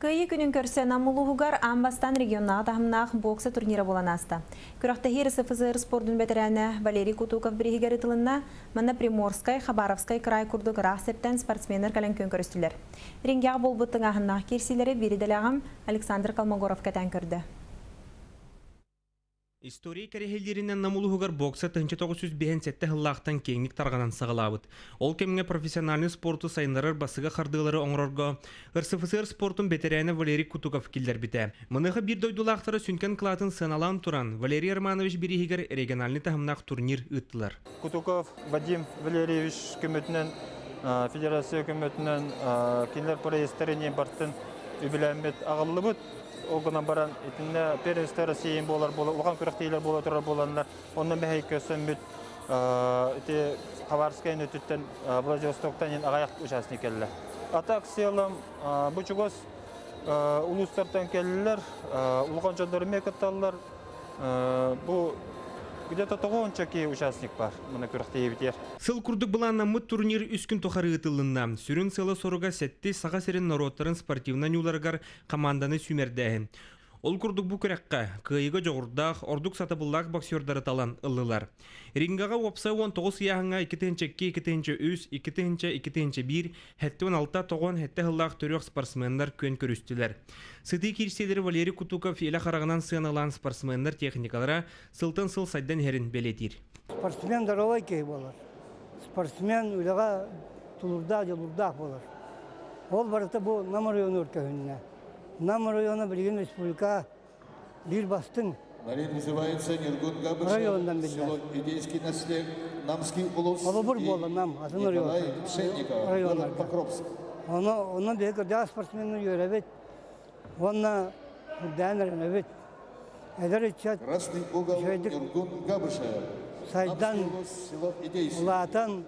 Кыйы күнін көрсе намылуғығар Амбастан регионна тахымнақ бокса турнира болан аста. Күріқті СФЗР спордың бәтірәні Валерий Кутуков бірігер итылында Манна Приморскай, Хабаровскай край күрдік рақсептен спортсменер кәлін көн көрістілер. Рингяғы бол бұттың ағыннақ керсилері беріделіғым Александр Калмогоров кәтән көрді. История кәрехелдерінен намулуғығар бокса 1957 хыллақтан кеңік тарғанан сағылабыд. Ол кеміңе профессиональный спорту сайынларыр басыға қардығылары оңырорға РСФСР спортын бетерәні Валерий Кутуков келдер біті. Мұнығы бір дойдулақтары сүнкен қылатын сыналан туран Валерий Романович бірігігер региональный тахымнақ турнир ұттылар. Кутуков Вадим Валерьевич көмөтінен, федерация көмөтінен келер проектеріне бартын үбіләмет ағылы бұд. Оғынан баран етінде перестері сейін болар, оған күріқтейлер бола тұрар боланлар. Онын мәхей көсін мүт Хабаровскайын өтіттен Владивостоктан ең ағаяқ участник келі. Атақ селім бұчығыз ұлыстардан келілер, ұлған жолдары мекатталылар. Бұл где-то тоғын чаки участник бар, мұны күріқтейі бітер. Сыл күрдік бұланна мұт турнир үскін тоқары ұтылынна. Сүрін сылы соруға сәтті саға серін народтарын спортивна нюларғар команданы сүмердәйін. Ол күрдік бұ күрәққа, күйігі жоғырдақ, ордық сатыбыллақ боксердары талан ұлылар. Рингаға опса 19 яғыңа 2-2-2-3, 2-2-2-1, хәтті 16-9 хәтті ғыллақ түрек спортсменлар көн көрістілер. Сыды керселері Валерий Кутуков елі қарағынан сыналан спортсменлар техникалара сылтын сыл сайдан хәрін белетір. Спортсмен даралай кей болар. Спортсмен үліға тұлырда болар. Ол барыта бұл намыр өңір көхінне. Нам района Бригин Республика Бирбастын. Называется Нергун Габышев, село Идейский наслед, Намский улус и Николай Покровск. Он бегал спортсмену юревит, он на Данер Красный угол Нергун Габышев, Намский улус, село Идейский. Латан.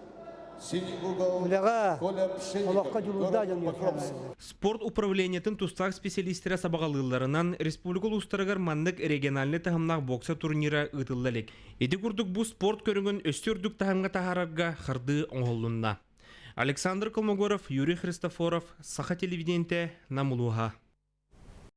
Спорт управлениетін тұстақ специалистері сабағалыларынан республикал ұстарығар мандық региональный тахымнақ бокса турнира ұтылдалек. Еді күрдік бұл спорт көріңін өстірдік тахымға тахарарға қырды оңғылынна. Александр Калмогоров, Юрий Христофоров, Саха телевиденте, Намулуха.